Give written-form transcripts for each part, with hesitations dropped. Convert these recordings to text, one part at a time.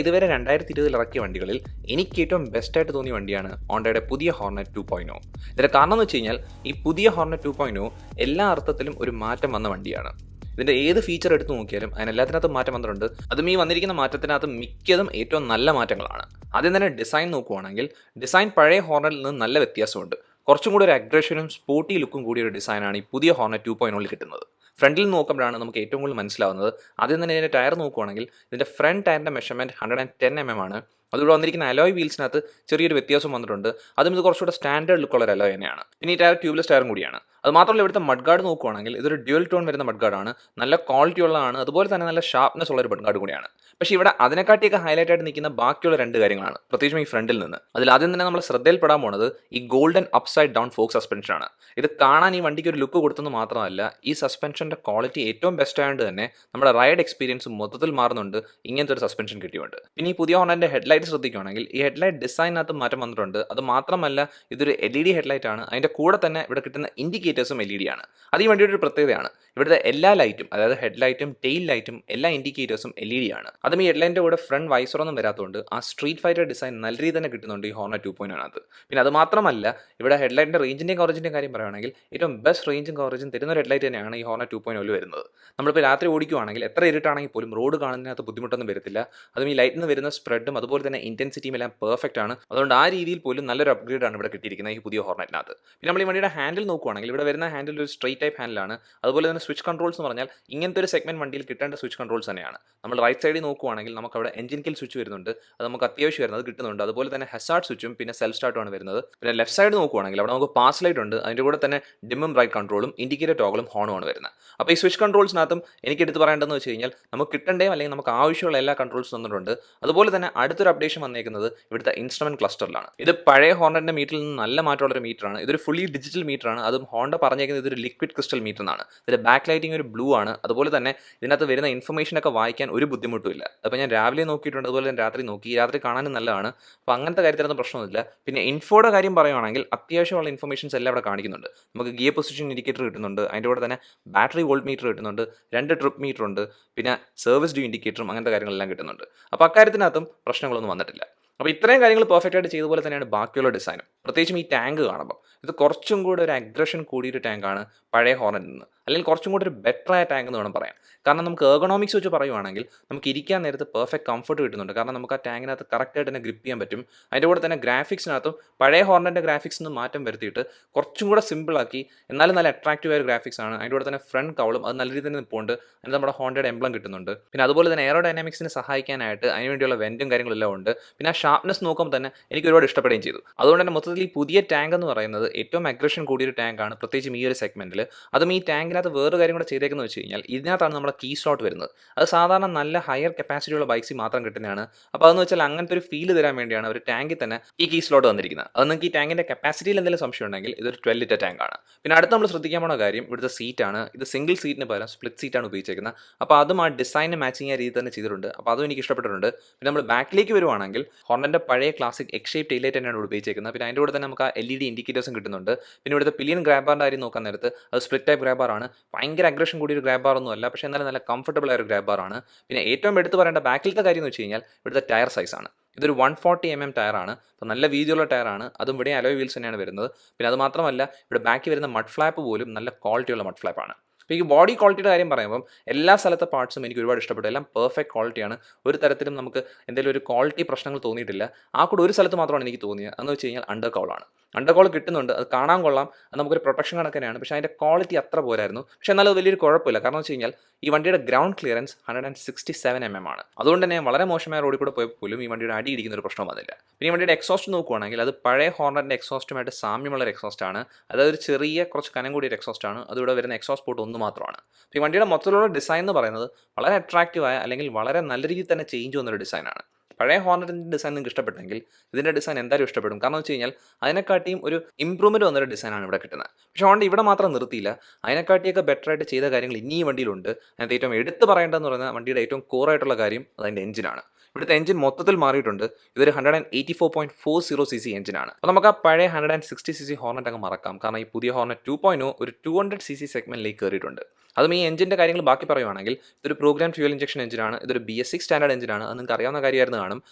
ഇതുവരെ 2020 ഇറക്കിയ വണ്ടികളിൽ എനിക്ക് ഏറ്റവും ബെസ്റ്റായിട്ട് തോന്നിയ വണ്ടിയാണ് ഹോണ്ടയുടെ പുതിയ ഹോർനെറ്റ് 2.0. ഇതിൻ്റെ കാരണം എന്ന് വെച്ച് കഴിഞ്ഞാൽ ഈ പുതിയ ഹോർനെറ്റ് 2.0 എല്ലാ അർത്ഥത്തിലും ഒരു മാറ്റം വന്ന വണ്ടിയാണ്. ഇതിൻ്റെ ഏത് ഫീച്ചർ എടുത്ത് നോക്കിയാലും അതിനെല്ലാത്തിനകത്തും മാറ്റം വന്നിട്ടുണ്ട്. അതും ഈ വന്നിരിക്കുന്ന മാറ്റത്തിനകത്ത് മിക്കതും ഏറ്റവും നല്ല മാറ്റങ്ങളാണ്. ആദ്യം തന്നെ ഡിസൈൻ നോക്കുവാണെങ്കിൽ ഡിസൈൻ പഴയ ഹോർനെറ്റിൽ നിന്ന് നല്ല വ്യത്യാസമുണ്ട്. കുറച്ചും കൂടി ഒരു അഗ്രഷനും സ്പോർട്ടി ലുക്കും കൂടിയ ഒരു ഡിസൈനാണ് ഈ പുതിയ ഹോർനെറ്റ് 2.0 കിട്ടുന്നത്. ഫ്രണ്ടിൽ നോക്കുമ്പോഴാണ് നമുക്ക് ഏറ്റവും കൂടുതൽ മനസ്സിലാവുന്നത്. ആദ്യം തന്നെ ഇതിൻ്റെ ടയർ നോക്കുവാണെങ്കിൽ ഇതിൻ്റെ ഫ്രണ്ട് ടയറിൻ്റെ മെഷർമെൻറ്റ് 110 mm ആണ്. അതിവിടെ വന്നിരിക്കുന്ന അലോയ് വീൽസിനകത്ത് ചെറിയൊരു വ്യത്യാസം വന്നിട്ടുണ്ട്. അതും ഇത് കുറച്ചുകൂടെ സ്റ്റാൻഡേർഡ് ലുക്കുള്ള ഒരു അലോയ് തന്നെയാണ്. പിന്നെ ഈ ടയർ ട്യൂബ്ലെസ് ടയറും കൂടിയാണ്. അത് മാത്രമല്ല ഇവിടുത്തെ മഡ് ഗാർഡ് നോക്കുവാണെങ്കിൽ ഇതൊരു ഡ്യുവൽ ടോൺ വരുന്ന മഡ് ഗാർഡാണ്. നല്ല ക്വാളിറ്റി ഉള്ളതാണ്. അതുപോലെ തന്നെ നല്ല ഷാർപ്നെസ് ഉള്ള ഒരു മഡ് ഗാർഡ് കൂടിയാണ്. പക്ഷേ ഇവിടെ അതിനെക്കാട്ടിയൊക്കെ ഹൈലൈറ്റ് ആയിട്ട് നിൽക്കുന്ന ബാക്കിയുള്ള രണ്ട് കാര്യങ്ങളാണ്, പ്രത്യേകിച്ചും ഈ ഫ്രണ്ടിൽ നിന്ന്. അതിൽ ആദ്യം തന്നെ നമ്മൾ ശ്രദ്ധയിൽപ്പെടാൻ പോണത് ഈ ഗോൾഡൻ അപ്സൈഡ് ഡൗൺ ഫോക്ക് സസ്പെൻഷനാണ്. ഇത് കാണാൻ ഈ വണ്ടിക്ക് ഒരു ലുക്ക് കൊടുത്തെന്ന് മാത്രമല്ല, ഈ സസ്പെൻഷൻ്റെ ക്വാളിറ്റി ഏറ്റവും ബെസ്റ്റ് ആയതുകൊണ്ട് തന്നെ നമ്മുടെ റൈഡ് എക്സ്പീരിയൻസ് മൊത്തത്തിൽ മാറുന്നുണ്ട് ഇങ്ങനത്തെ ഒരു സസ്പെൻഷൻ കിട്ടിയുണ്ട്. പിന്നെ ഈ പുതിയ ഹോണ്ടൻ്റെ ഹെഡ്ലൈറ്റ് ശ്രദ്ധിക്കുകയാണെങ്കിൽ ഈ ഹെഡ്ലൈറ്റ് ഡിസൈനകത്ത് മാറ്റം വന്നിട്ടുണ്ട്. അത് മാത്രമല്ല ഇതൊരു LED ഹെഡ്ലൈറ്റ് ആണ്. അതിൻ്റെ കൂടെ തന്നെ ഇവിടെ കിട്ടുന്ന ഇൻഡിക്കേറ്റേഴ്സും LED ആണ്. അത് ഈ വണ്ടിയുടെ ഒരു പ്രത്യേകതയാണ്. ഇവിടുത്തെ എല്ലാ ലൈറ്റും, അതായത് ഹെഡ്ലൈറ്റും ടെയിൽ ലൈറ്റും എല്ലാ ഇൻഡിക്കേറ്റേഴ്സും LED ആണ്. അതും ഈ ഹെഡ്ലൈറ്റിൻ്റെ കൂടെ ഫ്രണ്ട് വൈസറൊന്നും വരാത്തതുകൊണ്ട് ആ സ്ട്രീറ്റ് ഫൈറ്റർ ഡിസൈൻ നല്ല രീതിയിൽ തന്നെ കിട്ടുന്നുണ്ട് ഈ ഹോർനെറ്റ് 2.0. പിന്നെ അത് മാത്രമല്ല ഇവിടെ ഹെഡ്ലൈറ്റിൻ്റെ റേഞ്ചിൻ്റെയും കവറേജിൻ്റെയും കാര്യം പറയുകയാണെങ്കിൽ ഏറ്റവും ബെസ്റ്റ് റേഞ്ചും കവറേജും തരുന്ന ഒരു ഹെഡ്ലൈറ്റ് തന്നെയാണ് ഈ ഹോർനെറ്റ് 2.0 വരുന്നത്. നമ്മളിപ്പോൾ രാത്രി ഓടിക്കുവാണെങ്കിൽ എത്ര ഇരുട്ടാണെങ്കിൽ പോലും റോഡ് കാണുന്നതിനകത്ത് ബുദ്ധിമുട്ടൊന്നും വരത്തില്ല. അതും ഈ ലൈറ്റിൽ നിന്ന് വരുന്ന സ്പ്രെഡും അതുപോലെ തന്നെ ഇൻറ്റൻസിറ്റിയും എല്ലാം പെർഫെക്റ്റ് ആണ്. അതുകൊണ്ട് ആ രീതിയിൽ പോലും നല്ലൊരു അപ്ഗ്രേഡ് ആണ് ഇവിടെ കിട്ടിയിരിക്കുന്നത് ഈ പുതിയ ഹോർനെറ്റിനകത്ത്. പിന്നെ നമ്മൾ ഈ വണ്ടിയുടെ ഹാൻഡിൽ നോക്കുവാണെങ്കിൽ ഇവിടെ വരുന്ന ഹാൻഡിൽ ഒരു സ്ട്രെയിറ്റ് ടൈപ്പ് ഹാൻഡിലാണ്. അതുപോലെ തന്നെ സ്വിച്ച് കൺട്രോൾസ് എന്ന് പറഞ്ഞാൽ ഇങ്ങനത്തെ ഒരു സെഗ്മെന്റ് വണ്ടിയിൽ കിട്ടേണ്ട സ്വിച്ച് കൺട്രോൾസ് തന്നെയാണ്. നമ്മൾ റൈറ്റ് സൈഡിൽ നോക്കുവാണെങ്കിൽ നമുക്ക് അവിടെ എഞ്ചിൻ കിൽ സ്വിച്ച് വരുന്നുണ്ട്. അത് നമുക്ക് അത്യാവശ്യം വരുന്നത് കിട്ടുന്നുണ്ട്. അതുപോലെ തന്നെ ഹസാർഡ് സ്വിച്ചും പിന്നെ സെൽഫ് സ്റ്റാർട്ടുമാണ് വരുന്നത്. പിന്നെ ലെഫ്റ്റ് സൈഡ് നോക്കുവാണെങ്കിൽ അവിടെ നമുക്ക് പാസ് ലൈറ്റ് ഉണ്ട്. അതിൻ്റെ കൂടെ തന്നെ ഡിമ്മും ബ്രൈറ്റ് കൺട്രോളും ഇൻഡിക്കേറ്റർ ടോഗിളും ഹോണുമാണ് വരുന്നത്. അപ്പോൾ ഈ സ്വിച്ച് കൺട്രോൾസിനകത്തും എനിക്ക് എടുത്ത് പറയേണ്ടതെന്ന് വെച്ച് കഴിഞ്ഞാൽ നമുക്ക് കിട്ടേണ്ടയും അല്ലെങ്കിൽ നമുക്ക് ആവശ്യമുള്ള എല്ലാ കൺട്രോൾസ് തന്നിട്ടുണ്ട്. അതുപോലെ തന്നെ അടുത്തൊരു അപ്ഡേഷൻ വന്നേക്കുന്നത് ഇവിടുത്തെ ഇൻസ്ട്രുമെന്റ് ക്ലസ്റ്ററിലാണ്. ഇത് പഴയ ഹോണ്ടൻ്റെ മീറ്ററിൽ നിന്ന് നല്ല മാറ്റമുള്ളൊരു മീറ്ററാണ്. ഇതൊരു ഫുള്ളി ഡിജിറ്റൽ മീറ്ററാണ്. അതും ഹോണ്ട പറഞ്ഞേക്കുന്നത് ഇതൊരു ലിക്വിഡ് ക്രിസ്റ്റൽ മീറ്റർ എന്നാണ്. ഇതിൻ്റെ ബാക്ക് ലൈറ്റിംഗ് ഒരു ബ്ലൂ ആണ്. അതുപോലെ തന്നെ ഇതിനകത്ത് വരുന്ന ഇൻഫർമേഷനൊക്കെ വായിക്കാൻ ഒരു ബുദ്ധിമുട്ടും ഇല്ല. അപ്പോൾ ഞാൻ രാവിലെ നോക്കിയിട്ടുണ്ട്, അതുപോലെ തന്നെ രാത്രി നോക്കി. രാത്രി കാണാനും നല്ലതാണ്. അപ്പോൾ അങ്ങനത്തെ കാര്യത്തിലൊന്നും പ്രശ്നമൊന്നുമില്ല. പിന്നെ ഇൻഫോയുടെ കാര്യം പറയുവാണെങ്കിൽ അത്യാവശ്യമുള്ള ഇൻഫർമേഷൻസ് എല്ലാം ഇവിടെ കാണിക്കുന്നുണ്ട്. നമുക്ക് ഗിയർ പൊസിഷൻ ഇൻഡിക്കേറ്റർ കിട്ടുന്നുണ്ട്. അതിൻ്റെ കൂടെ തന്നെ ബാറ്ററി വോൾട്ട് മീറ്റർ കിട്ടുന്നുണ്ട്. 2 ട്രിപ്പ് മീറ്റർ ഉണ്ട്. പിന്നെ സർവീസ് ഡ്യൂ ഇൻഡിക്കേറ്ററും അങ്ങനത്തെ കാര്യങ്ങളെല്ലാം കിട്ടുന്നുണ്ട്. അപ്പോൾ അക്കാര്യത്തിനകത്തും പ്രശ്നങ്ങളൊന്നും വന്നിട്ടില്ല. അപ്പോൾ ഇത്രയും കാര്യങ്ങൾ പെർഫെക്റ്റ് ആയിട്ട് ചെയ്ത പോലെ തന്നെയാണ് ബാക്കിയുള്ള ഡിസൈനും. പ്രത്യേകിച്ചും ഈ ടാങ്ക് കാണുമ്പോൾ ഇത് കുറച്ചും കൂടെ ഒരു അഗ്രഷൻ കൂടിയൊരു ടാങ്കാണ് പഴയ ഹോർനെറ്റിൽ നിന്ന്. അല്ലെങ്കിൽ കുറച്ചും കൂടി ഒരു ബെറ്റർ ആയ ടാങ്ക് എന്ന് വേണം പറയാൻ. കാരണം നമുക്ക് എർഗണോമിക്സ് വെച്ച് പറയുവാണെങ്കിൽ നമുക്ക് ഇരിക്കാൻ നേരത്ത് പെർഫെക്റ്റ് കംഫർട്ട് കിട്ടുന്നുണ്ട്. കാരണം നമുക്ക് ആ ടാങ്കിനകത്ത് കറക്റ്റായിട്ട് തന്നെ ഗ്രിപ്പ് ചെയ്യാൻ പറ്റും. അതിൻ്റെ കൂടെ തന്നെ ഗ്രാഫിക്സിനകത്തും പഴയ ഹോർനെറ്റിൻ്റെ ഗ്രാഫിക്സിൽ നിന്ന് മാറ്റം വരുത്തിയിട്ട് കുറച്ചും കൂടെ സിമ്പിളാക്കി എന്നാലും നല്ല അട്രാക്റ്റീവ് ആയ ഗ്രാഫിക്സ് ആണ്. അതിൻ്റെ കൂടെ തന്നെ ഫ്രണ്ട് കൗളും അത് നല്ല രീതിയിൽ തന്നെ നിൽപ്പുണ്ട്. അതിന് നമ്മുടെ ഹോണ്ടയുടെ എംബ്ലം കിട്ടുന്നുണ്ട്. പിന്നെ അതുപോലെ തന്നെ എയറോഡൈനാമിക്സിനെ സഹായിക്കാനായിട്ട് അതിനുവേണ്ടിയുള്ള വെൻറ്റും കാര്യങ്ങളെല്ലാം ഉണ്ട്. പിന്നെ ആ ഷാർപ്നെസ് നോക്കുമ്പോൾ തന്നെ എനിക്ക് ഒരുപാട് ഇഷ്ടപ്പെടുകയും ചെയ്തു. അതുകൊണ്ട് തന്നെ മൊത്തത്തിൽ ഈ പുതിയ ടാങ്ക് എന്ന് പറയുന്നത് ഏറ്റവും അഗ്രഷൻ കൂടിയൊരു ടാങ്കാണ്, പ്രത്യേകിച്ചും ഈ ഒരു സെഗ്മെൻറ്റിൽ. അതും ഈ ടാങ്കിനകത്ത് വേറൊരു കാര്യം കൂടെ ചെയ്തേക്കുന്നത് വെച്ച് കഴിഞ്ഞാൽ ഇതിനകത്താണ് നമ്മുടെ കീ സ്ലോട്ട് വരുന്നത്. അത് സാധാരണ നല്ല ഹയർ കപ്പാസിറ്റി ഉള്ള ബൈക്സിൽ മാത്രം കിട്ടുന്നതാണ്. അപ്പോൾ അതെന്ന് വെച്ചാൽ അങ്ങനത്തെ ഒരു ഫീൽ തരാൻ വേണ്ടിയാണ് ഒരു ടാങ്കിൽ തന്നെ ഈ കീ സ്ലോട്ട് വന്നിരിക്കുന്നത്. അത് നിങ്ങൾക്ക് ഈ ടാങ്കിൻ്റെ കപ്പാസിറ്റിയിൽ എന്തെങ്കിലും സംശയം ഉണ്ടെങ്കിൽ ഇതൊരു 12 ലിറ്റർ ടാങ്കാണ്. പിന്നെ അടുത്ത് നമ്മൾ ശ്രദ്ധിക്കാൻ പോണ കാര്യം ഇവിടുത്തെ സീറ്റാണ്. ഇത് സിംഗിൾ സീറ്റിന് പകരം സ്പ്ലിറ്റ് സീറ്റാണ് ഉപയോഗിച്ചിരിക്കുന്നത്. അപ്പോൾ അതും ആ ഡിസൈന് മാച്ചിങ് ആയ രീതി തന്നെ ചെയ്തിട്ടുണ്ട്. അപ്പോൾ അതും എനിക്ക് ഇഷ്ടപ്പെട്ടിട്ടുണ്ട്. പിന്നെ നമ്മൾ ബാക്കിലേക്ക് വരുവാണെങ്കിൽ ഹോണ്ടൻ്റെ പഴയ classic X shape tail light തന്നെയാണ് ഉപയോഗിച്ചിരിക്കുന്നത്. പിന്നെ അതിൻ്റെ കൂടെ തന്നെ നമുക്ക് ആ LED ഇൻഡിക്കേറ്റേഴ്സും കിട്ടുന്നുണ്ട്. പിന്നെ ഇവിടുത്തെ പിലിയൻ ഗ്രാബാറിൻ്റെ കാര്യം നോക്കാൻ നേരത്ത് അത് സ്പ്ലിറ്റ് ടൈപ്പ് ഗ്രാബാറാണ്. ഭയങ്കര അഗ്രഷൻ കൂടി ഒരു ഗ്രാബ് ബാർ ഒന്നും അല്ല, പക്ഷേ എന്നാലും നല്ല കംഫർട്ടബിൾ ആയ ഒരു ഗ്രാബ് ബാറാണ്. പിന്നെ ഏറ്റവും എടുത്ത് പറയേണ്ട ബാക്കിലത്തെ കാര്യം എന്ന് വെച്ച് കഴിഞ്ഞാൽ ഇവിടുത്തെ ടയർ സൈസാണ്. ഇതൊരു 140 mm ടയറാണ്. അപ്പോൾ നല്ല വീതിയുള്ള ടയറാണ്. അതും ഇവിടെ അലോയ് വീൽസ് തന്നെയാണ് വരുന്നത്. പിന്നെ അത് മാത്രമല്ല ഇവിടെ ബാക്കിൽ വരുന്ന മഡ് ഫ്ലാപ്പ് പോലും നല്ല ക്വാളിറ്റിയുള്ള മഡ് ഫ്ലാപ്പാണ്. അപ്പോൾ ഈ ബോഡി ക്വാളിറ്റിയുടെ കാര്യം പറയുമ്പം എല്ലാ സ്ഥലത്തെ പാർട്സും എനിക്ക് ഒരുപാട് ഇഷ്ടപ്പെട്ടു. എല്ലാം പെർഫെക്റ്റ് ക്വാളിറ്റിയാണ്. ഒരു തരത്തിലും നമുക്ക് എന്തെങ്കിലും ഒരു ക്വാളിറ്റി പ്രശ്നങ്ങൾ തോന്നിയിട്ടില്ല. ആ കൂടെ ഒരു സ്ഥലത്ത് മാത്രമാണ് എനിക്ക് തോന്നിയത്. എന്ന് വെച്ച് കഴിഞ്ഞാൽ അണ്ടർ കൗളാണ്. അണ്ടർ കൗൾ കിട്ടുന്നുണ്ട്, അത് കാണാൻ കൊള്ളാം, അത് നമുക്കൊരു പ്രൊട്ടക്ഷൻ കണക്കനെയാണ്. പക്ഷേ അതിൻ്റെ ക്വാളിറ്റി അത്ര പോരായിരുന്നു. പക്ഷേ എന്നാലും അത് വലിയൊരു കുഴപ്പമില്ല. കാരണം വെച്ച് കഴിഞ്ഞാൽ ഈ വണ്ടിയുടെ ഗ്രൗണ്ട് ക്ലിയറൻസ് 167 mm ആണ്. അതുകൊണ്ട് തന്നെ വളരെ മോശമായ റോഡിൽ കൂടെ പോയപ്പോൾ പോലും ഈ വണ്ടിയുടെ അടി ഇടിക്കുന്ന ഒരു പ്രശ്നം വന്നില്ല. പിന്നെ ഈ വണ്ടിയുടെ എക്സോസ്റ്റ് നോക്കുവാണെങ്കിൽ അത് പഴയ ഹോർനെറ്റിൻ്റെ എക്സോസ്റ്റുമായിട്ട് സാമ്യമുള്ള ഒരു എക്സോസ്റ്റ് ആണ്. അതായത് ഒരു ചെറിയ കുറച്ച് കനം കൂടിയ ഒരു എക്സോസ്റ്റ് ആണ്. അതിവിടെ വരുന്ന എക്സോസ്റ്റ് പോർട്ട് ഒന്ന് മാത്രമാണ്. ഈ വണ്ടിയുടെ മൊത്തത്തിലുള്ള ഡിസൈൻ എന്ന് പറയുന്നത് വളരെ അട്രാക്റ്റീവായ അല്ലെങ്കിൽ വളരെ നല്ല രീതിയിൽ തന്നെ ചേഞ്ച് വന്നൊരു ഡിസൈനാണ്. പഴയ ഹോർനെറ്റിൻ്റെ ഡിസൈൻ നിങ്ങൾക്ക് ഇഷ്ടപ്പെട്ടെങ്കിൽ ഇതിൻ്റെ ഡിസൈൻ എന്തായാലും ഇഷ്ടപ്പെടും. കാരണം വെച്ച് കഴിഞ്ഞാൽ അതിനെക്കാട്ടിയും ഒരു ഇമ്പ്രൂവ്മെൻറ്റ് വന്നൊരു ഡിസൈനാണ് ഇവിടെ കിട്ടുന്നത്. പക്ഷേ ഹോണ്ട ഇവിടെ മാത്രം നിർത്തിയില്ല, അതിനെക്കാട്ടിയൊക്കെ ബെറ്ററായിട്ട് ചെയ്ത കാര്യങ്ങൾ ഇനിയും വണ്ടിയിലുണ്ട്. അതിനകത്ത് ഏറ്റവും എടുത്ത് പറയേണ്ടതെന്ന് പറയുന്നത് വണ്ടിയുടെ ഏറ്റവും കോറായിട്ടുള്ള കാര്യം അതിൻ്റെ എഞ്ചിനാണ്. ഇവിടുത്തെ എഞ്ചിൻ മൊത്തത്തിൽ മാറിയിട്ടുണ്ട്. ഇതൊരു 184.40 cc എഞ്ചിനാണ്. അപ്പോൾ നമുക്ക് ആ പഴയ 160 cc ഹോർണറ്റ് അങ്ങ് മറക്കാം. കാരണം ഈ പുതിയ ഹോർണറ്റ് 2.0 ഒരു 200 cc സെഗ്മെന്റിലേക്ക് കയറിയിട്ടുണ്ട്. അതും ഈ എഞ്ചിൻ്റെ കാര്യങ്ങൾ ബാക്കി പറയുവാണെങ്കിൽ ഇതൊരു പ്രോഗ്രാം ഫ്യൂൽ ഇഞ്ചക്ഷൻ എഞ്ചിനാണ്. ഇതൊരു BS6 സ്റ്റാൻഡേർഡ് എഞ്ചിനാണ്. അത് നിങ്ങൾക്ക് അറിയാവുന്ന കാര്യമായിരുന്നു കാണും.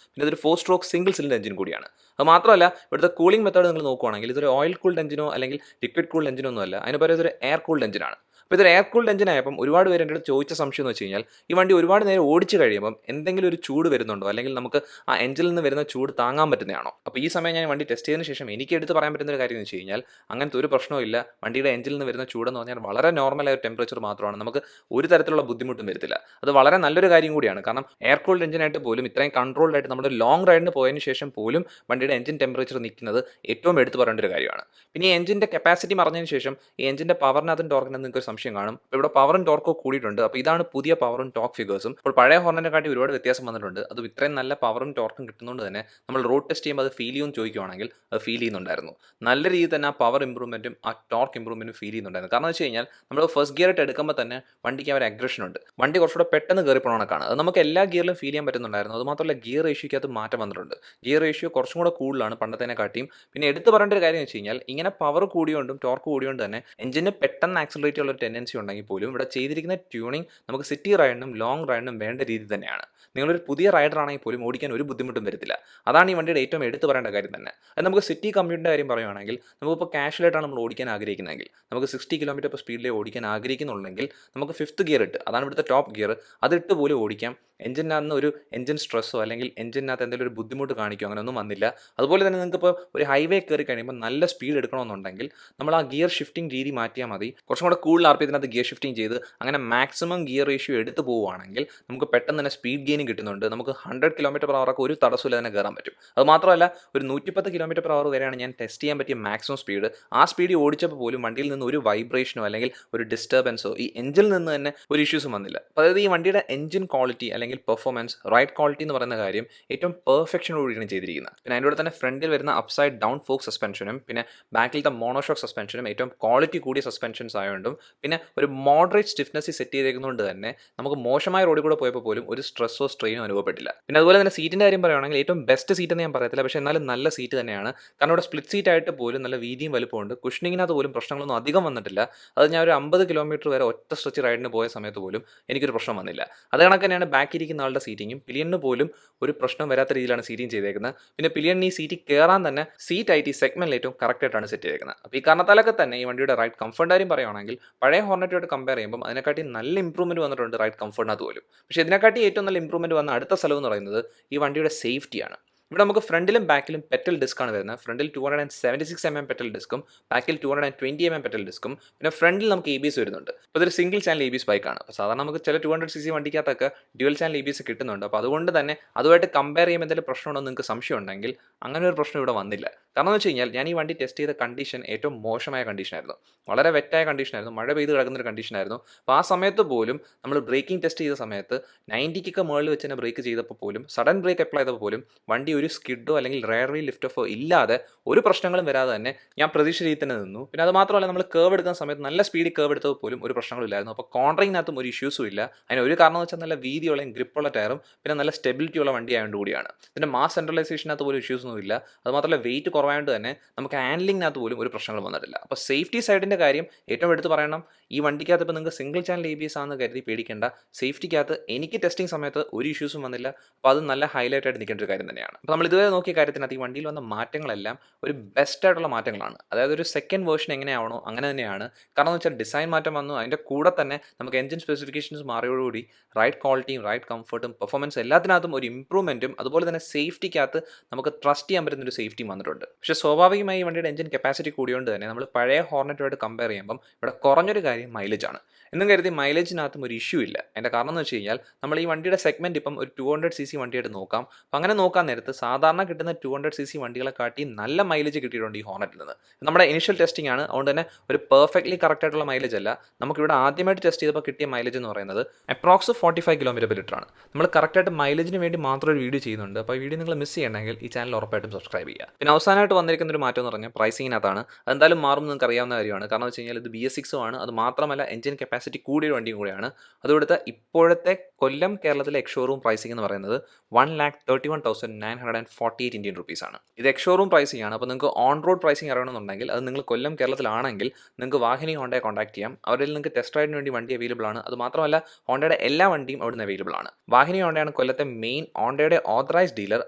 പിന്നെ ഇതൊരു 4 സ്ട്രോക്ക് സിംഗിൾ സിലിണ്ടർ എഞ്ചിൻ കൂടിയാണ്. അത് മാത്രമല്ല ഇവിടുത്തെ കൂളിംഗ് മെത്തേഡ് നിങ്ങൾ നോക്കുവാണെങ്കിൽ ഇതൊരു ഓയിൽ കൂൾഡ് എഞ്ചിനോ അല്ലെങ്കിൽ ലിക്വിഡ് കൂൾഡ് എഞ്ചിനോ ഒന്നും അല്ല. അതിന് പകരം ഇതൊരു എയർ കൂൾഡ് എഞ്ചിനാണ്. അപ്പോൾ ഇതൊരു എയർ കൂൾഡ് എഞ്ചിനായപ്പം ഒരുപാട് പേര് എൻ്റെ അടുത്ത് ചോദിച്ച സംശയം എന്ന് വെച്ച് കഴിഞ്ഞാൽ ഈ വണ്ടി ഒരുപാട് നേരം ഓടിച്ച് കഴിയുമ്പം എന്തെങ്കിലും ഒരു ചൂട് വരുന്നുണ്ടോ, അല്ലെങ്കിൽ നമുക്ക് ആ എഞ്ചിനിൽ നിന്ന് വരുന്ന ചൂട് താങ്ങാൻ പറ്റുന്നതാണോ? അപ്പോൾ ഈ സമയം ഞാൻ വണ്ടി ടെസ്റ്റ് ചെയ്തതിന് ശേഷം എനിക്ക് എടുത്ത് പറയാൻ പറ്റുന്ന ഒരു കാര്യം എന്ന് വെച്ച് കഴിഞ്ഞാൽ അങ്ങനത്തെ ഒരു പ്രശ്നവും ഇല്ല. വണ്ടിയുടെ എഞ്ചിനിൽ നിന്ന് വരുന്ന ചൂടെന്ന് പറഞ്ഞാൽ വളരെ നോർമലായ ഒരു ടെമ്പറേച്ചർ മാത്രമാണ്. നമുക്ക് ഒരു തരത്തിലുള്ള ബുദ്ധിമുട്ടും വരത്തില്ല. അത് വളരെ നല്ലൊരു കാര്യം കൂടിയാണ്. കാരണം എയർ കൂൾഡ് എഞ്ചിനായിട്ട് പോലും ഇത്രയും കൺട്രോൾഡ് ആയിട്ട് നമ്മുടെ ലോങ് റൈഡിന് പോയതിന് ശേഷം പോലും വണ്ടിയുടെ എഞ്ചിൻ ടെമ്പറേച്ചർ നിൽക്കുന്നത് ഏറ്റവും എടുത്ത് പറയേണ്ട ഒരു കാര്യമാണ്. പിന്നെ ഈ എഞ്ചിൻ്റെ കപ്പാസിറ്റി പറഞ്ഞതിന് ശേഷം ഈ എഞ്ചിൻ്റെ പവറിനകത്തും ടോർക്കിനകത്തും നിങ്ങൾക്ക് ഒരു സംശയം കാണും. അപ്പോൾ ഇവിടെ പവറും ടോർക്കും കൂടിയിട്ടുണ്ട്. അപ്പോൾ ഇതാണ് പുതിയ പവറും ടോർക്ക് ഫിഗേഴ്സും. അപ്പോൾ പഴയ ഹോർണറ്റിനെ കാട്ടി ഒരുപാട് വ്യത്യാസം വന്നിട്ടുണ്ട്. അത് ഇത്രയും നല്ല പവറും ടോർക്കും കിട്ടുന്നതുകൊണ്ട് തന്നെ നമ്മൾ റോഡ് ടെസ്റ്റ് ചെയ്യുമ്പോൾ അത് ഫീൽ ചെയ്യുമെന്ന് ചോദിക്കുകയാണെങ്കിൽ അത് ഫീൽ ചെയ്യുന്നുണ്ടായിരുന്നു. നല്ല രീതിയിൽ തന്നെ ആ പവർ ഇമ്പ്രൂവ്മെൻറ്റും ആ ടോർക്ക് ഇമ്പ്രൂവ്മെൻറ്റും ഫീൽ ചെയ്യുന്നുണ്ടായിരുന്നു. കാരണം എന്ന് വെച്ച് കഴിഞ്ഞാൽ നമ്മൾ ഫസ്റ്റ് ഗിയർ ആയിട്ട് എടുക്കുമ്പോൾ തന്നെ വണ്ടിക്ക് ഒരു അഗ്രഷൻ ഉണ്ട്. വണ്ടി കുറച്ചുകൂടെ പെട്ടെന്ന് കയറി പോകണക്കാണ്. അത് നമുക്ക് എല്ലാ ഗിയറിലും ഫീൽ ചെയ്യാൻ പറ്റുന്നുണ്ടായിരുന്നു. അതുമാത്രമല്ല ഗിയർ റേഷ്യോയ്ക്കകത്ത് മാറ്റം വന്നിട്ടുണ്ട്. ഗിയർ റേഷ്യോ കുറച്ചും കൂടെ കൂടുതലാണ് പണ്ടത്തേനെ കാട്ടിയും. പിന്നെ എടുത്ത് പറയേണ്ട ഒരു കാര്യം എന്ന് വെച്ച് കഴിഞ്ഞാൽ ഇങ്ങനെ പവർ കൂടിയോണ്ടും ടോർക്ക് കൂടിയോണ്ട് തന്നെ എഞ്ചിന് പെട്ടെന്ന് ആക്സിലറേറ്റ് ചെയ്യാനുള്ള ഒരു ടെൻഡൻസി ഉണ്ടെങ്കിൽ പോലും ഇവിടെ ചെയ്തിരിക്കുന്ന ട്യൂണിംഗ് നമുക്ക് സിറ്റി റൈഡിനും ലോങ് റൈഡിനും വേണ്ട രീതി തന്നെയാണ്. നിങ്ങളൊരു പുതിയ റൈഡർ ആണെങ്കിൽ പോലും ഓടിക്കാൻ ഒരു ബുദ്ധിമുട്ടും വരത്തില്ല. അതാണ് ഈ വണ്ടിയുടെ ഏറ്റവും എടുത്ത് പറയേണ്ട കാര്യം തന്നെ. അത് നമുക്ക് സിറ്റി കമ്മ്യൂട്ടിൻ്റെ കാര്യം പറയുകയാണെങ്കിൽ നമുക്കിപ്പോൾ കാഷ്വലായിട്ടാണ് നമ്മൾ ഓടിക്കാൻ ആഗ്രഹിക്കുന്നതെങ്കിൽ, നമുക്ക് 60 km/h സ്പീഡിൽ ഓടിക്കാൻ ആഗ്രഹിക്കുന്നുണ്ടെങ്കിൽ നമുക്ക് 5th ഗിയർ ഇട്ട്, അതാണ് ഇവിടുത്തെ ടോപ്പ് ഗിയർ, അതിട്ട് പോലും ഓടിക്കാം. എഞ്ചിനകത്ത് ഒരു എഞ്ചിൻ സ്ട്രെസ്സോ അല്ലെങ്കിൽ എഞ്ചിനകത്ത് എന്തെങ്കിലും ഒരു ബുദ്ധിമുട്ട് കാണിക്കുകയോ അങ്ങനെയൊന്നും വന്നില്ല. അതുപോലെ തന്നെ നിങ്ങൾക്കിപ്പോൾ ഒരു ഹൈവേ കയറി കഴിയുമ്പോൾ നല്ല സ്പീഡ് എടുക്കണമെന്നുണ്ടെങ്കിൽ നമ്മൾ ആ ഗിയർ ഷിഫ്റ്റിംഗ് രീതി മാറ്റിയാൽ മതി. കുറച്ചും കൂടെ കൂടുതൽ RPMത്തിനകത്ത് ഗിയർ ഷിഫ്റ്റിംഗ് ചെയ്ത് അങ്ങനെ മാക്സിമം ഗിയർ റേഷ്യോ എടുത്ത് പോവുകയാണെങ്കിൽ നമുക്ക് പെട്ടെന്ന് തന്നെ സ്പീഡ് ഗെയിനും കിട്ടുന്നുണ്ട്. നമുക്ക് 100 km/h ഒരു തടസ്സമില്ല തന്നെ കയറാൻ പറ്റും. അത് മാത്രമല്ല ഒരു 110 km/h വരെയാണ് ഞാൻ ടെസ്റ്റ് ചെയ്യാൻ പറ്റിയ മാക്സിമം സ്പീഡ്. ആ സ്പീഡിൽ ഓടിച്ചപ്പോൾ പോലും വണ്ടിയിൽ നിന്ന് ഒരു വൈബ്രേഷനോ അല്ലെങ്കിൽ ഒരു ഡിസ്റ്റർബൻസോ ഈ എഞ്ചിനിൽ നിന്ന് തന്നെ ഒരു ഇഷ്യൂസും വന്നില്ല. അതായത് ഈ വണ്ടിയുടെ എഞ്ചിൻ ക്വാളിറ്റി അല്ലെങ്കിൽ പെർഫോമൻസ്, റൈഡ് ക്വാളിറ്റി എന്ന് പറയുന്ന കാര്യം ഏറ്റവും പെർഫെക്ഷനോടുകൂടിയാണ് ചെയ്തിരിക്കുന്നത്. പിന്നെ അതിൻ്റെ കൂടെ തന്നെ ഫ്രണ്ടിൽ വരുന്ന അപ്സൈഡ് ഡൗൺ ഫോക്ക് സസ്പെൻഷനും പിന്നെ ബാക്കിലത്തെ മോണോഷോക്ക് സസ്പെൻഷനും ഏറ്റവും ക്വാളിറ്റി കൂടിയ സസ്പെൻഷൻസ് ആയതുകൊണ്ടും പിന്നെ ഒരു മോഡറേറ്റ് സ്റ്റിഫ്നെസ് സെറ്റ് ചെയ്തേക്കുന്നതുകൊണ്ട് തന്നെ നമുക്ക് മോശമായ റോഡിൽ കൂടെ പോയപ്പോൾ പോലും ഒരു സ്ട്രെസ്സോ സ്ട്രെയിനോ അനുഭവപ്പെട്ടില്ല. പിന്നെ അതുപോലെ തന്നെ സീറ്റിൻ്റെ കാര്യം പറയുകയാണെങ്കിൽ ഏറ്റവും ബെസ്റ്റ് സീറ്റ് എന്ന് ഞാൻ പറയത്തില്ല, പക്ഷേ എന്നാലും നല്ല സീറ്റ് തന്നെയാണ്. കാരണം ഇവിടെ സ്പ്ലിറ്റ് സീറ്റ് ആയിട്ട് പോലും നല്ല വീതിയും വലുപ്പമുണ്ട്. കുഷനിങ്ങിനകത്ത് പോലും പ്രശ്നങ്ങളൊന്നും അധികം വന്നിട്ടില്ല. അത് ഞാൻ ഒരു 50 km വരെ ഒറ്റ സ്ട്രെച്ച് റൈഡിന് പോയ സമയത്ത് പോലും എനിക്കൊരു പ്രശ്നം വന്നില്ല. അത് കണക്ക് തന്നെയാണ് ബാക്കിയിരിക്കുന്ന ആളുടെ സീറ്റിങ്ങും. പിലിയണിന് പോലും ഒരു പ്രശ്നം വരാത്ത രീതിയിലാണ് സീറ്റിംഗ് ചെയ്തേക്കുന്നത്. പിന്നെ പിലിയണിന് ഈ സീറ്റിൽ കയറാൻ തന്നെ സീറ്റ് ആയിട്ട് ഈ സെഗ്മെന്റിൽ ഏറ്റവും കറക്റ്റായിട്ടാണ് സെറ്റ് ചെയ്തേക്കുന്നത്. അപ്പോൾ ഈ കാരണത്താലൊക്കെ തന്നെ ഈ വണ്ടിയുടെ റൈഡ് കംഫർട്ട് കാര്യം പറയുകയാണെങ്കിൽ പഴയ ഹോർണറ്റുമായിട്ട് കമ്പയർ ചെയ്യുമ്പോൾ അതിനെക്കാട്ടി നല്ല ഇമ്പ്രൂവ്മെന്റ് വന്നിട്ടുണ്ട് റൈഡ് കംഫർട്ടിനകത്ത് പോലും. പക്ഷേ ഇതിനെക്കാട്ടി ഏറ്റവും നല്ല ഇമ്പ്രൂവ്മെന്റ് വന്ന അടുത്ത സ്ഥലം എന്ന് പറയുന്നത് ഈ വണ്ടിയുടെ സേഫ്റ്റിയാണ്. ഇവിടെ നമുക്ക് ഫ്രണ്ടിലും ബാക്കിലും പെറ്റൽ ഡിസ്ക്കാണ് വരുന്നത്. ഫ്രണ്ടിൽ 276 mm പെറ്റൽ ഡിസ്ക്കും ബാക്കിൽ 220 mm പെറ്റൽ ഡിസ്ക്കും. പിന്നെ ഫ്രണ്ടിൽ നമുക്ക് ABS വരുന്നുണ്ട്. അപ്പോൾ ഇതൊരു സിംഗിൾ ചാനൽ ABS ബൈക്കാണ്. അപ്പോൾ സാധാരണ നമുക്ക് ചില 200 cc വണ്ടിക്കകത്തൊക്കെ ഡ്യുവൽ ചാനൽ ABS കിട്ടുന്നുണ്ട്. അപ്പോൾ അതുകൊണ്ട് തന്നെ അതുമായിട്ട് കമ്പയർ ചെയ്യുമ്പോൾ എന്തെങ്കിലും പ്രശ്നമുണ്ടോ നിങ്ങൾക്ക് സംശയം ഉണ്ടെങ്കിൽ അങ്ങനെ ഒരു പ്രശ്നം ഇവിടെ വന്നില്ല. കാരണം എന്ന് വെച്ച് കഴിഞ്ഞാൽ ഞാൻ ഈ വണ്ടി ടെസ്റ്റ് ചെയ്ത കണ്ടീഷൻ ഏറ്റവും മോശമായ കണ്ടീഷനായിരുന്നു. വളരെ വെറ്റായ കണ്ടീഷനായിരുന്നു. മഴ പെയ്ത് കിടക്കുന്നൊരു കണ്ടീഷനായിരുന്നു. അപ്പോൾ ആ സമയത്ത് പോലും നമ്മൾ ബ്രേക്കിംഗ് ടെസ്റ്റ് ചെയ്ത സമയത്ത് 90 മുകളിൽ വെച്ച് തന്നെ ബ്രേക്ക് ചെയ്തപ്പോൾ പോലും സഡൻ ബ്രേക്ക് അപ്ലൈ ചെയ്തപ്പോൾ പോലും വണ്ടി ഒരു സ്കിഡോ അല്ലെങ്കിൽ റെയർ വീൽ ലിഫ്റ്റ് ഓഫോ ഇല്ലാതെ ഒരു പ്രശ്നങ്ങളും വരാതെ തന്നെ ഞാൻ പ്രതീക്ഷ രീതിയിൽ തന്നെ നിന്നു. പിന്നെ അത് മാത്രമല്ല നമ്മൾ കേവ് എടുക്കുന്ന സമയത്ത് നല്ല സ്പീഡിൽ കേവ് എടുത്തപ്പോൾ പോലും ഒരു പ്രശ്നങ്ങളും ഇല്ലായിരുന്നു. അപ്പോൾ കോൺട്രിങ്ങിനകത്തും ഒരു ഇഷ്യൂസും ഇല്ല. അതിന് ഒരു കാരണം എന്ന് വെച്ചാൽ നല്ല വീതിയുള്ള ഗ്രിപ്പുള്ള ടയറും പിന്നെ നല്ല സ്റ്റെബിലിറ്റി ഉള്ള വണ്ടി ആയതുകൊണ്ട് കൂടിയാണ്. ഇതിൻ്റെ മാസ് സെൻട്രലൈസേഷനകത്ത് പോലും ഇഷ്യൂസൊന്നും ഇല്ല. അത് മാത്രമല്ല വെയിറ്റ് കുറവായതുകൊണ്ട് തന്നെ നമുക്ക് ഹാൻഡ്ലിങ്ങിനകത്ത് പോലും ഒരു പ്രശ്നങ്ങളും വന്നിട്ടില്ല. അപ്പോൾ സേഫ്റ്റി സൈഡിൻ്റെ കാര്യം ഏറ്റവും എടുത്ത് പറയണം. ഈ വണ്ടിക്കകത്ത് ഇപ്പോൾ നിങ്ങൾക്ക് സിംഗിൾ ചാനൽ ABS ആണെന്ന് കരുതി പേടിക്കേണ്ട. സേഫ്റ്റിക്കകത്ത് എനിക്ക് ടെസ്റ്റിംഗ് സമയത്ത് ഒരു ഇഷ്യൂസും വന്നില്ല. അപ്പോൾ അത് നല്ല ഹൈലൈറ്റ് ആയിട്ട് നിൽക്കേണ്ട ഒരു കാര്യം തന്നെയാണ്. അപ്പോൾ നമ്മൾ ഇതുവരെ നോക്കിയ കാര്യത്തിനകത്ത് ഈ വണ്ടിയിൽ വന്ന മാറ്റങ്ങളെല്ലാം ഒരു ബെസ്റ്റ് ആയിട്ടുള്ള മാറ്റങ്ങളാണ്. അതായത് ഒരു സെക്കൻഡ് വേർഷൻ എങ്ങനെയാവണോ അങ്ങനെ തന്നെയാണ്. കാരണം എന്ന് വെച്ചാൽ ഡിസൈൻ മാറ്റം വന്നു. അതിൻ്റെ കൂടെ തന്നെ നമുക്ക് എഞ്ചിൻ സ്പെസിഫിക്കേഷൻസ് മാറിയോടുകൂടി റൈഡ് ക്വാളിറ്റിയും റൈഡ് കംഫർട്ടും പെർഫോമൻസ് എല്ലാത്തിനകത്തും ഒരു ഇമ്പ്രൂവ്മെൻറ്റും അതുപോലെ തന്നെ സേഫ്റ്റിക്കകത്ത് നമുക്ക് ട്രസ്റ്റ് ചെയ്യാൻ പറ്റുന്ന ഒരു സേഫ്റ്റിയും വന്നിട്ടുണ്ട്. പക്ഷേ സ്വാഭാവികമായി ഈ വണ്ടിയുടെ എഞ്ചിൻ കപ്പാസിറ്റി കൂടിയോണ്ട് തന്നെ നമ്മൾ പഴയ ഹോർണറ്റുമായിട്ട് കമ്പയർ ചെയ്യുമ്പം ഇവിടെ കുറഞ്ഞൊരു കാര്യം മൈലേജ് ആണ്. എന്നും കരുതി മൈലേജിനകത്തും ഒരു ഇഷ്യൂ ഇല്ല. അതിൻ്റെ കാരണം എന്ന് വെച്ച് കഴിഞ്ഞാൽ നമ്മൾ ഈ വണ്ടിയുടെ സെഗ്മെൻറ്റ് ഇപ്പം ഒരു 200 cc വണ്ടിയായിട്ട് നോക്കാം. അപ്പം അങ്ങനെ നോക്കാൻ നേരത്ത് സാധാരണ കിട്ടുന്ന 200cc വണ്ടികളെ കാട്ടി നല്ല മൈലേജ് കിട്ടിയിട്ടുണ്ട് ഈ ഹോർണറ്റിൽ നിന്ന്. നമ്മുടെ ഇനിഷ്യൽ ടെസ്റ്റിംഗ് ആണ്, അതുകൊണ്ട് തന്നെ ഒരു പെർഫെക്റ്റ്ലി കറക്റ്റ് ആയിട്ടുള്ള മൈലേജ് അല്ല. നമുക്കിവിടെ ആദ്യമായിട്ട് ടെസ്റ്റ് ചെയ്തപ്പോൾ കിട്ടിയ മൈലേജ് എന്ന് പറയുന്നത് അപ്രോക്സ് 45 km/l ആണ്. നമ്മൾ കറക്റ്റായിട്ട് മൈലേജിന് വേണ്ടി മാത്രം ഒരു വീഡിയോ ചെയ്യുന്നുണ്ട്. അപ്പോൾ ഈ വീഡിയോ നിങ്ങൾ മിസ് ചെയ്യണമെങ്കിൽ ഈ ചാനൽ ഉറപ്പായിട്ടും സബ്സ്ക്രൈബ് ചെയ്യുക. പിന്നെ അവസാനമായിട്ട് വന്നിരിക്കുന്ന ഒരു മാറ്റം എന്ന് പറഞ്ഞാൽ പ്രൈസിങ്ങിനകത്താണ്. അതെന്തായാലും മാറും നിങ്ങൾക്ക് അറിയാവുന്ന കാര്യമാണ്. കാരണം വെച്ച് കഴിഞ്ഞാൽ ഇത് BS6 ആണ്. അത് മാത്രമല്ല എഞ്ചിൻ കപ്പാസിറ്റി കൂടിയ വണ്ടിയും കൂടിയാണ്. അതുകൊടുത്ത് ഇപ്പോഴത്തെ കൊല്ലം കേരളത്തിലെ എക്സ്ഷോറൂം പ്രൈസിംഗ് എന്ന് പറയുന്നത് 1,31,948 ഇന്ത്യൻ റുപ്പീസ് ആണ്. ഇത് എക്സ്ഷോറൂം പ്രൈസിംഗ് ആണ്. അപ്പോൾ നിങ്ങൾക്ക് ഓൺ റോഡ് പ്രൈസിംഗ് അറിയണമെന്നുണ്ടെങ്കിൽ അത് നിങ്ങൾ കൊല്ലം കേരളത്തിലാണെങ്കിൽ നിങ്ങൾക്ക് വാഹിനി ഹോണ്ടയെ കോൺടാക്ട് ചെയ്യാം. അവരിൽ നിങ്ങൾക്ക് ടെസ്റ്റ് റൈഡിന് വേണ്ടി വണ്ടി അവൈലബിൾ ആണ്. അത് മാത്രമല്ല ഹോണ്ടയുടെ എല്ലാ വണ്ടിയും അവിടുന്ന് അവൈലബിൾ ആണ്. വാഹിനി ഹോണ്ടയാണ് കൊല്ലത്തെ മെയിൻ ഹോണ്ടയുടെ ഓതറൈസ്ഡ് ഡീലർ.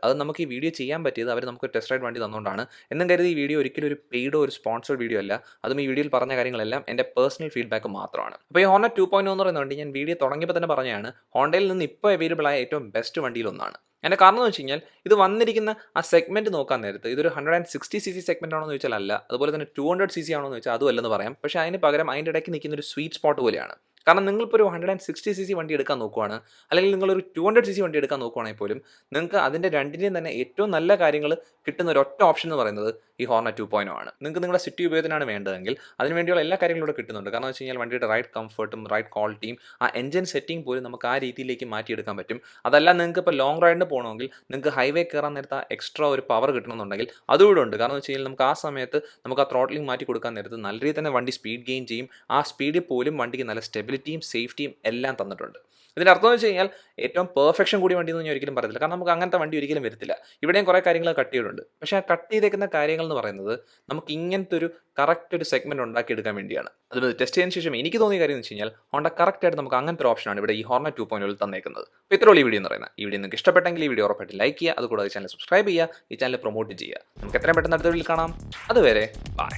അത് നമുക്ക് ഈ വീഡിയോ ചെയ്യാൻ പറ്റിയത് അവർ നമുക്ക് ടെസ്റ്റ് റൈഡ് വണ്ടി തന്നുകൊണ്ടാണ്. എന്നും കരുതി ഈ വീഡിയോ ഒരിക്കലും ഒരു പെയ്ഡോ ഒരു സ്പോൺസർഡ് വീഡിയോ അല്ല. അതും ഈ വീഡിയോയിൽ പറഞ്ഞ കാര്യങ്ങളെല്ലാം എൻ്റെ പേഴ്സണൽ ഫീഡ്ബാക്ക് മാത്രമാണ്. അപ്പോൾ ഈ ഹോർണറ്റ് 2.0 എന്ന് പറയുന്ന വണ്ടി ഞാൻ വീഡിയോ തുടങ്ങിയപ്പോൾ തന്നെ പറഞ്ഞതാണ് ഹോണ്ടയിൽ നിന്ന് ഇപ്പോൾ അവൈലബിൾ ആയ ഏറ്റവും ബെസ്റ്റ് വണ്ടിയിലൊന്നാണ്. അതിൻ്റെ കാരണം എന്ന് വെച്ച് കഴിഞ്ഞാൽ ഇത് വന്നിരിക്കുന്ന ആ സെഗ്മെൻറ്റ് നോക്കാൻ നേരത്ത് ഇതൊരു 160cc സെഗ്മെൻറ്റ് ആണോ എന്ന് ചോദിച്ചാൽ അല്ല, അതുപോലെ തന്നെ 200cc ആണോ എന്ന് ചോദിച്ചാൽ അതും അല്ലെന്ന് പറയാം. പക്ഷേ അതിന് പകരം അതിൻ്റെ ഇടയ്ക്ക് നിൽക്കുന്ന ഒരു സ്വീറ്റ് സ്പോട്ട് പോലെയാണ്. കാരണം നിങ്ങളിപ്പോൾ ഒരു 160cc വണ്ടി എടുക്കാൻ നോക്കുവാണ്, അല്ലെങ്കിൽ നിങ്ങളൊരു 200cc വണ്ടി എടുക്കാൻ നോക്കുവാണെങ്കിൽ പോലും നിങ്ങൾക്ക് അതിൻ്റെ രണ്ടിൻ്റെയും തന്നെ ഏറ്റവും നല്ല കാര്യങ്ങൾ കിട്ടുന്ന ഒരു ഒറ്റ ഓപ്ഷൻ എന്ന് പറയുന്നത് ഈ ഹോർണറ്റ് 2.0 ആണ്. നിങ്ങൾക്ക് നിങ്ങളുടെ സിറ്റി ഉപയോഗത്തിനാണ് വേണ്ടതെങ്കിൽ അതിനുവേണ്ടിയുള്ള എല്ലാ കാര്യങ്ങളും ഇവിടെ കിട്ടുന്നുണ്ട്. കാരണം എന്ന് വെച്ച് കഴിഞ്ഞാൽ വണ്ടിയുടെ റൈഡ് കംഫർട്ടും റൈഡ് ക്വാളിറ്റിയും ആ എഞ്ചിൻ സെറ്റിംഗ് പോലും നമുക്ക് ആ രീതിയിലേക്ക് മാറ്റിയെടുക്കാൻ പറ്റും. അതല്ല നിങ്ങൾക്ക് ഇപ്പോൾ ലോങ് റൈഡിന് പോകണമെങ്കിൽ നിങ്ങൾക്ക് ഹൈവേ കയറാൻ നേരത്തെ എക്സ്ട്രാ ഒരു പവർ കിട്ടണമെന്നുണ്ടെങ്കിൽ അതുകൂടെ ഉണ്ട്. കാരണം എന്ന് വെച്ച് കഴിഞ്ഞാൽ നമുക്ക് ആ സമയത്ത് നമുക്ക് ആ ത്രോട്ട്ലിംഗ് മാറ്റി കൊടുക്കാൻ നേരത്ത് നല്ല രീതിയിൽ തന്നെ വണ്ടി സ്പീഡ് ഗെയിൻ ചെയ്യും. ആ സ്പീഡിൽ പോലും വണ്ടിക്ക് നല്ല സ്റ്റെബിലിറ്റിയും സേഫ്റ്റിയും എല്ലാം തന്നിട്ടുണ്ട്. ഇതിൻ്റെ അർത്ഥം എന്ന് വെച്ച് കഴിഞ്ഞാൽ ഏറ്റവും പെർഫെക്ഷൻ കൂടി വണ്ടി എന്ന് ഞാൻ ഒരിക്കലും പറയത്തില്ല. കാരണം നമുക്ക് അങ്ങനത്തെ വണ്ടി ഒരിക്കലും വരത്തില്ല. ഇവിടെയും കുറേ കാര്യങ്ങൾ കട്ട് ചെയ്തിട്ടുണ്ട്. പക്ഷേ ആ കട്ട് ചെയ്തേക്കുന്ന കാര്യങ്ങൾ എന്ന് പറയുന്നത് നമുക്ക് ഇങ്ങനത്തെ ഒരു കറക്റ്റ് ഒരു സെഗ്മെൻറ്റ് ഉണ്ടാക്കിയെടുക്കാൻ വേണ്ടിയാണ്. അത് ടെസ്റ്റ് ചെയ്തതിന് ശേഷം എനിക്ക് തോന്നിയ കാര്യം എന്ന് വെച്ച് കഴിഞ്ഞാൽ ഹോണ്ട കറക്റ്റായിട്ട് നമുക്ക് അങ്ങനത്തെ ഒരു ഓപ്ഷനാണ് ഇവിടെ ഈ ഹോർണറ്റ് 2.0 തന്നേക്കുന്നത്. അപ്പോൾ ഇത്രയുള്ള ഈ വീഡിയോ എന്ന് പറയുന്നത്. ഈ വീഡിയോ നിങ്ങൾക്ക് ഇഷ്ടപ്പെട്ടെങ്കിൽ ഈ വീഡിയോ ഉറപ്പായിട്ട് ലൈക്ക് ചെയ്യുക. അതുകൂടാതെ ചാനൽ സബ്സ്ക്രൈബ് ചെയ്യുക. ഈ ചാനൽ പ്രൊമോട്ട് ചെയ്യുക. നമുക്ക് എത്രയും പെട്ടെന്ന് അടുത്ത വീഡിയോയിൽ കാണാം. അതുവരെ ബൈ.